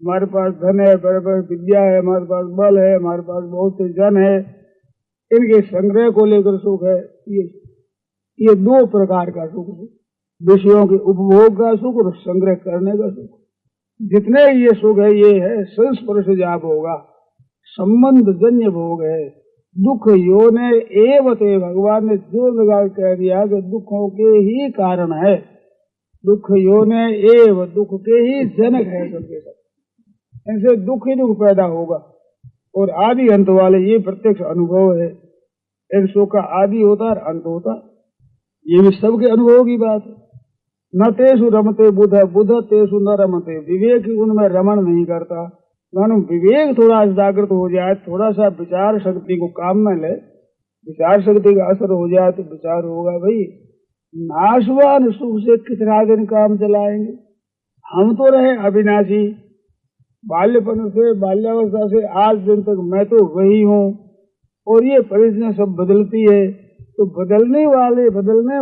हमारे पास धन है, बड़े बड़े विद्या है, हमारे पास बल है, हमारे पास बहुत से जन है, इनके संग्रह को लेकर सुख है। ये दो प्रकार का सुख है, विषयों के उपभोग का सुख और संग्रह करने का सुख। जितने ये सुख है ये है संस्पर्श जाप होगा, संबंध जन्य भोग है। दुख योने एवते, भगवान ने जो लगा कह दिया कि दुखों के ही कारण है, दुख योने एव, दुख के ही जनक है सबके सब। इनसे दुख ही दुख पैदा होगा और आदि अंत वाले ये प्रत्यक्ष अनुभव है। इन सुख का आदि होता है, अंत होता है, ये भी सबके अनुभव की बात है। न तेसु रमते बुध, बुध तेसु न रमते, विवेक उनमें रमण नहीं करता। मानो विवेक थोड़ा जागृत हो जाए, थोड़ा सा विचार शक्ति को काम में ले, विचार शक्ति का असर हो जाए तो विचार होगा भाई नाशवान सुख से कितना दिन काम चलाएंगे। हम तो रहे अविनाशी, बाल्यपन से, बाल्यावस्था से आज दिन तक मैं तो वही हूँ, और ये परिस्थितियां सब बदलती है। तो बदलने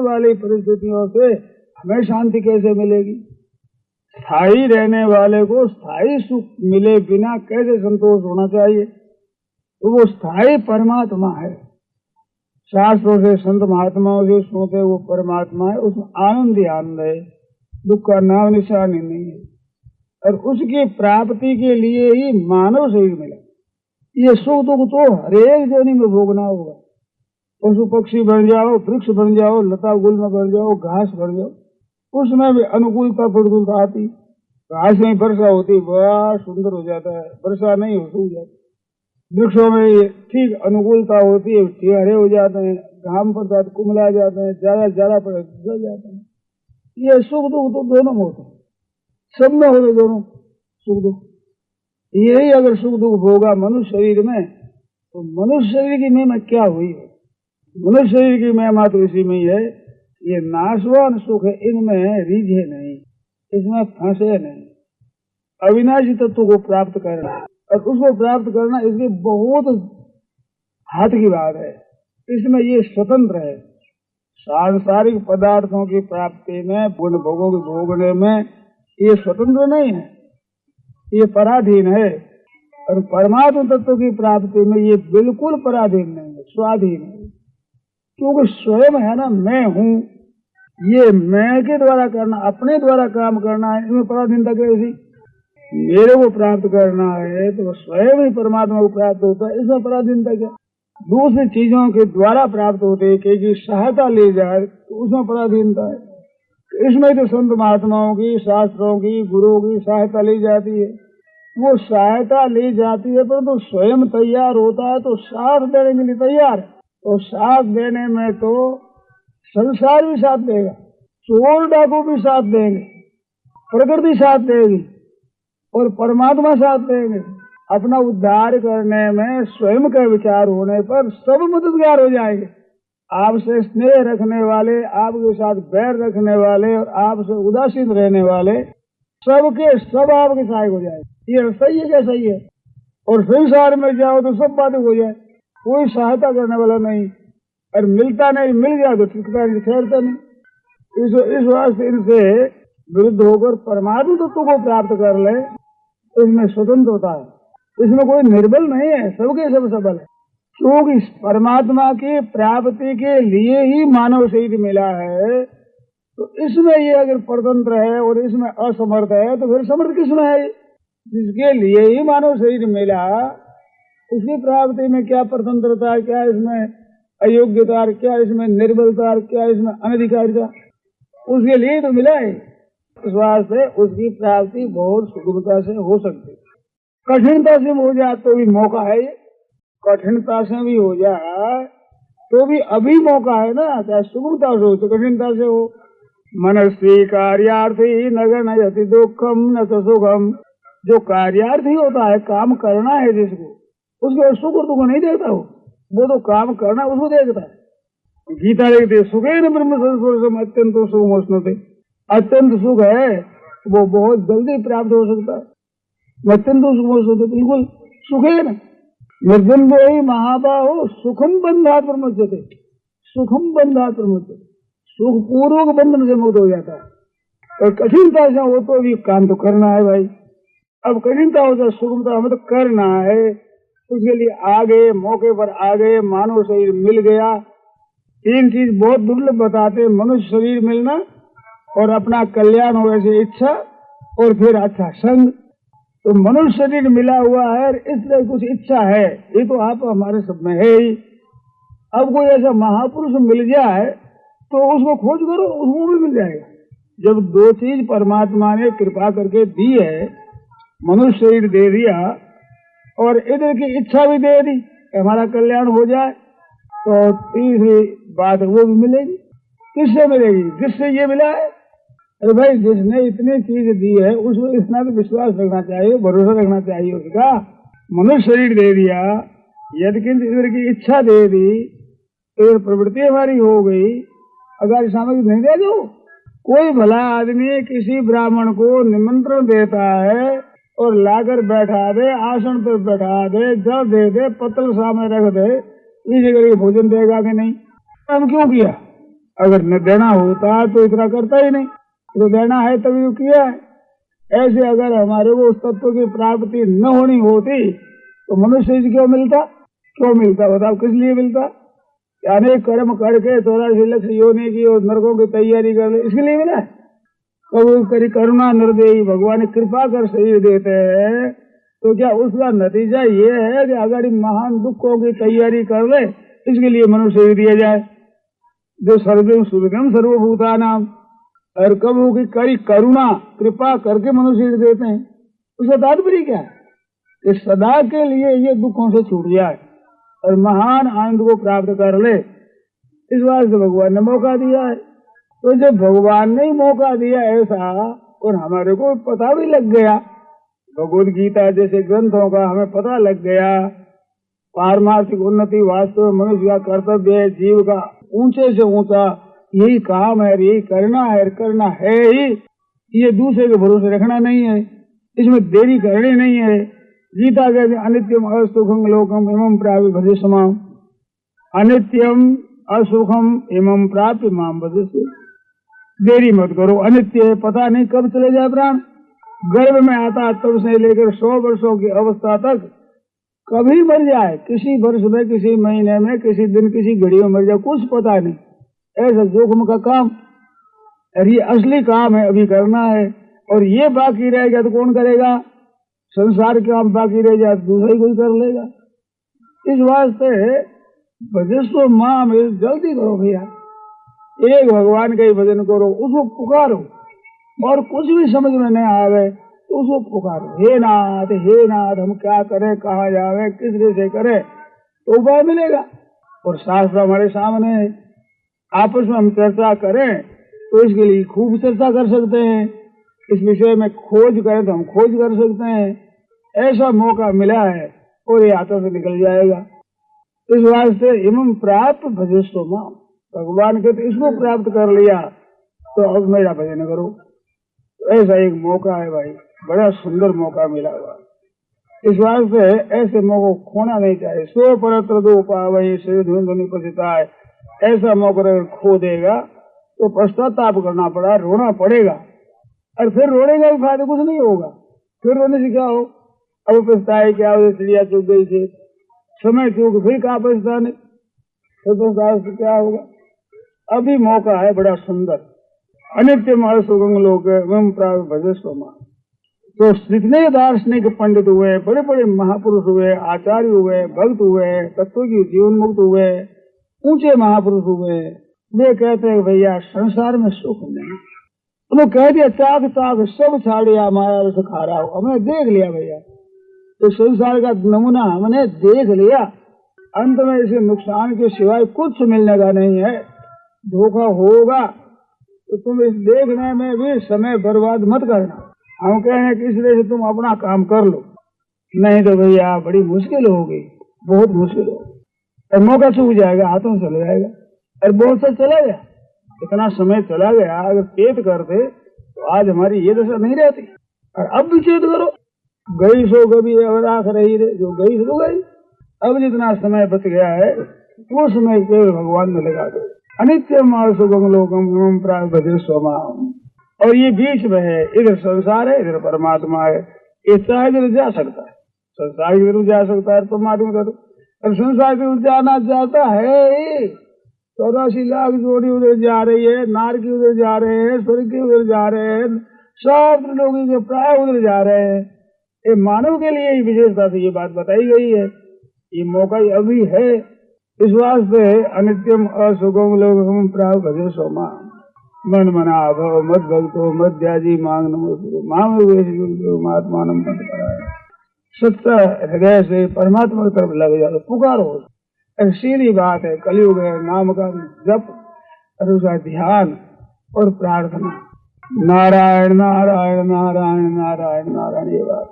वाली परिस्थितियों से हमें शांति कैसे मिलेगी? स्थायी रहने वाले को स्थायी सुख मिले बिना कैसे संतोष होना चाहिए? तो वो स्थायी परमात्मा है। शास्त्रों से, संत महात्माओं से सुनते वो परमात्मा है, उसमें आनंद ही आनंद है, दुख का नाम निशान ही नहीं है। और उसकी प्राप्ति के लिए ही मानव शरीर मिला। ये सुख दुख तो हरेक जोनी में भोगना होगा। पशु पक्षी बन जाओ, वृक्ष बन जाओ, लता गुल में बन जाओ, घास बन जाओ, उसमें भी अनुकूलता प्रतिकूलता आती। घास में वर्षा होती, बड़ा सुंदर हो जाता है, वर्षा नहीं हो सूख जाता। वृक्षों में ठीक अनुकूलता होती है, हरे हो जाते हैं, घाम पड़ता है कुमला जाते हैं, ज्यादा पड़े जल जाते हैं। ये सुख दुख तो दोनों में होते हैं, सब में होते दोनों सुख दुख। यही अगर सुख दुख होगा मनुष्य शरीर में, तो मनुष्य शरीर की महिमा क्या हुई है? मनुष्य शरीर की महिमा तो इसी में ही है, ये नाशवान सुख है, इनमें रीझे नहीं, इसमें फंसे नहीं। अविनाशी तत्व को प्राप्त करना और उसको प्राप्त करना इसकी बहुत हाथ की बात है। इसमें ये स्वतंत्र है। सांसारिक पदार्थों की प्राप्ति में, गुण भोगों के भोगने में ये स्वतंत्र नहीं है, ये पराधीन है। और परमात्मा तत्व की प्राप्ति में ये बिल्कुल पराधीन नहीं है, स्वाधीन है। क्योंकि स्वयं है ना, मैं हूँ, ये मैं के द्वारा करना, अपने द्वारा काम करना है, इसमें पराधीनता कैसी? मेरे को प्राप्त करना है तो स्वयं ही परमात्मा को प्राप्त होता है, इसमें पराधीनता क्या? दूसरी चीजों के द्वारा प्राप्त होते हैं कि सहायता ली जाए तो उसमें पराधीनता है। इसमें तो संत महात्माओं की, शास्त्रों की, गुरुओं की सहायता ली जाती है। वो सहायता ली जाती है परंतु स्वयं तैयार होता है तो साथ देने के लिए तैयार है। तो साथ देने में तो संसार भी साथ देगा, चोर डाकू भी साथ देंगे, प्रकृति साथ देगी और परमात्मा साथ देंगे। अपना उद्धार करने में स्वयं का विचार होने पर सब मददगार हो जाएंगे। आपसे स्नेह रखने वाले, आपके साथ बैर रखने वाले और आपसे उदासीन रहने वाले सबके सब आपके सहायक हो जाएंगे। ये सही है क्या? सही है। और संसार में जाओ तो सब बातें हो जाए, कोई सहायता करने वाला नहीं, और मिलता नहीं, मिल जाए तो ठिकता नहीं, ठहरता नहीं। इस वास्ते इनसे विरुद्ध होकर परमात्मा तत्व को प्राप्त कर ले तो इसमें स्वतंत्रता है, इसमें कोई निर्बल नहीं है, सबके सब सबल है। क्योंकि परमात्मा की प्राप्ति के लिए ही मानव शरीर मिला है, तो इसमें ये अगर परतंत्र है और इसमें असमर्थ है तो फिर समर्थ किसमें है? जिसके लिए ही मानव शरीर मिला उसकी प्राप्ति में क्या परतंत्रता, क्या इसमें अयोग्यता, क्या इसमें निर्बलता, क्या इसमें अनधिकारिता? उसके लिए तो मिला है। इस वास्ते उसकी प्राप्ति बहुत सुगमता से हो सकती है। कठिनता से हो जाए तो भी मौका है, कठिनता से भी हो जाए तो भी अभी मौका है ना, चाहे सुगमता से हो तो कठिनता से हो। मनस्वी कार्यार्थी न गणयति दुखम न तो सुखम। जो कार्यार्थी होता है, काम करना है जिसको, उसको सुख और दुख नहीं देखता, वो तो काम करना उसको देखता है। गीता देखते सुखे न ब्रह्म संस्पर्शम अत्यंत सुखमोष्णुते। अत्यंत सुख है वो बहुत जल्दी प्राप्त हो सकता है। अत्यंत सुखमोष्णुते, बिल्कुल सुखे न निर्द्वंद्व ही महाबाहो सुखम बंधात प्रमुच्यते। सुखम बंधात प्रमुच्यते, सुख पूर्वक बंधन से मुक्त हो जाता है। और कठिनता से हो तो भी काम तो करना है भाई। अब कठिनता हो तो सुगमता हमें तो करना है, उसके लिए आ गए, मौके पर आ गए, मानव शरीर मिल गया। तीन चीज बहुत दुर्लभ बताते, मनुष्य शरीर मिलना और अपना कल्याण हो ऐसी इच्छा और फिर अच्छा संग। तो मनुष्य शरीर मिला हुआ है, इसलिए कुछ इच्छा है, ये तो आप हमारे सब में है ही। अब कोई ऐसा महापुरुष मिल जाए तो उसको खोज करो, उसको भी मिल जाएगा। जब दो चीज परमात्मा ने कृपा करके दी है, मनुष्य शरीर दे दिया और इधर की इच्छा भी दे दी हमारा कल्याण हो जाए, तो तीसरी बात वो भी मिलेगी। किससे मिलेगी? जिससे ये मिला है। अरे भाई, जिसने इतनी चीज दी है उसको इतना तो विश्वास रखना चाहिए, भरोसा रखना चाहिए उसका। मनुष्य शरीर दे दिया, यदि किंतु इधर की इच्छा दे दी, इधर प्रवृत्ति हमारी हो गई, अगर सामग्री नहीं दे दो। कोई भला आदमी किसी ब्राह्मण को निमंत्रण देता है और लाकर बैठा दे, आसन पर बैठा दे, जल दे दे, पत्तल सामने रख दे, इस जगह भोजन देगा कि नहीं? हम क्यों किया? अगर न देना होता तो इतना करता ही नहीं, तो देना है तभी तो किया है। ऐसे अगर हमारे को उस तत्व की प्राप्ति न होनी होती तो मनुष्य क्यों मिलता? क्यों मिलता बताओ? किस लिए मिलता? अनेक कर्म करके 84 लाख योनि की और नरकों की तैयारी कर ले, इसके लिए मिला है। कभी करी करुणा निर्देयी, भगवान कृपा कर शरीर देते हैं, तो क्या उसका नतीजा ये है कि अगर महान दुखों की तैयारी कर ले, इसके लिए मनुष्य शरीर दिया जाए जो सर्वम सुविधम सर्वभूता नाम। और कब होगी करी करुणा, कृपा करके मनुष्य शरीर देते हैं, उसका तात्पर्य क्या है? कि सदा के लिए ये दुखों से छूट जाए और महान आनंद को प्राप्त कर ले, इस वास्ते भगवान ने मौका दिया है। तो जब भगवान ने मौका दिया ऐसा और हमारे को पता भी लग गया, भगवद गीता जैसे ग्रंथों का हमें पता लग गया, पारमार्थिक उन्नति वास्तव में मनुष्य का कर्तव्य है, जीव का ऊंचे से ऊंचा यही काम है, यही करना है ही, ये दूसरे के भरोसे रखना नहीं है, इसमें देरी करनी नहीं है। गीता कहते अनित्यम असुखम लोकम एवं प्राप्य भजस्माम, अनित्यम असुखम एवं प्राप्य माम भजस्व। देरी मत करो, अनित्य है, पता नहीं कब चले जाए प्राण। गर्भ में आता तब से लेकर 100 वर्षों की अवस्था तक कभी मर जाए, किसी वर्ष में, किसी महीने में, किसी दिन, किसी घड़ी में मर जाए, कुछ पता नहीं। ऐसा जोखिम का काम, और ये असली काम है, अभी करना है। और ये बाकी रह गया तो कौन करेगा? संसार के काम बाकी रह जाए तो दूसरा ही कोई कर लेगा। इस वास्ते भजस्व माम, जल्दी करो भैया, एक भगवान का ही भजन करो, उसको पुकारो, और कुछ भी समझ में नहीं आवे तो उसको पुकारो, हे नाथ हम क्या करें, कहाँ जावे, किस तरह से करें, तो उपाय मिलेगा। और शास्त्र हमारे सामने है, आपस में हम चर्चा करें तो इसके लिए खूब चर्चा कर सकते हैं, इस विषय में खोज करें तो हम खोज कर सकते हैं। ऐसा मौका मिला है और ये हाथों से निकल जाएगा। इस वास्ते इमं प्राप्त भजस्व माम, भगवान के तो इसको प्राप्त कर लिया तो अब मेरा भजन करो। ऐसा एक मौका है भाई, बड़ा सुंदर मौका मिला हुआ। इस वास्ते ऐसे मौका खोना नहीं चाहिए। सो परत्र दो पावई श्री ध्वनि पतिता है, ऐसा मौका खो देगा तो पश्चाताप करना पड़ा, रोना पड़ेगा, और फिर रोने का भी फायदा कुछ नहीं होगा। फिर रोने से क्या हो? अब पछताए क्या हो, चिड़िया चुग गई थी, समय चूक, फिर कहा पछताने, फिर पछताए से क्या होगा? अभी मौका है बड़ा सुंदर। अनित्य सुगम लोग भजस्व मां। तो जितने दार्शनिक पंडित हुए, बड़े बड़े महापुरुष हुए, आचार्य हुए, भक्त हुए, तत्व की जीवन मुक्त हुए, ऊंचे महापुरुष हुए, वे कहते हैं भैया संसार में सुख नहीं। उन्होंने कह दिया चाक चाक सब छाड़िया माया रस खा रहा हो, हमने देख लिया भैया, तो संसार का नमूना हमने देख लिया, अंत में इसे नुकसान के सिवाय कुछ मिलने का नहीं है, धोखा होगा। तो तुम इस देखने में भी समय बर्बाद मत करना। हम कह रहे हैं कि इस तरह से तुम अपना काम कर लो, नहीं तो भैया बड़ी मुश्किल होगी, बहुत मुश्किल होगी, और मौका चूक जाएगा, हाथों से चला जाएगा। और बहुत सा चला गया, इतना समय चला गया, अगर चेत करते तो आज हमारी ये दशा नहीं रहती। और अब भी चेत करो, गई सो कभी अब राख रही रे, जो गई सो गई। अब जितना समय बच गया है वो समय केवल भगवान में लगा दो। अनित्य माल सुगम लोकम प्राग भजस्व माम। और ये बीच में है, इधर संसार है, इधर परमात्मा है, ये सहज जा सकता है, संसार की तरफ जा सकता है परमात्मा की तरफ। अब संसार की तरफ जाना चाहता है, 84 लाख जोड़ी उधर जा रही है, नार की उधर जा रहे हैं, स्वर्ग की उधर जा रहे हैं, सब लोगों के प्राय उधर जा रहे हैं। ये मानव के लिए ही विशेषता से ये बात बताई गई है। ये मौका अभी है, इस वास्ते अनित्यम असुगम लोगम प्राप्त भजे सोमा मन मना भव मत भक्तो मत त्याजी मांग नमो माम महात्मा मत कराए। सत्य हृदय से परमात्मा की तरफ लग जाओ, पुकारो। सीधी बात है, कलयुग है, नाम का जप और उसका ध्यान और प्रार्थना, नारायण नारायण नारायण नारायण नारायण। ये बात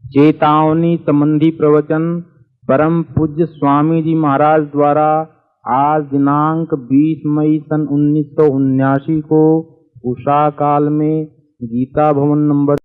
चेतावनी संबंधी प्रवचन परम पूज्य स्वामी जी महाराज द्वारा आज दिनांक 20 मई सन 1979 को उषा काल में गीता भवन नंबर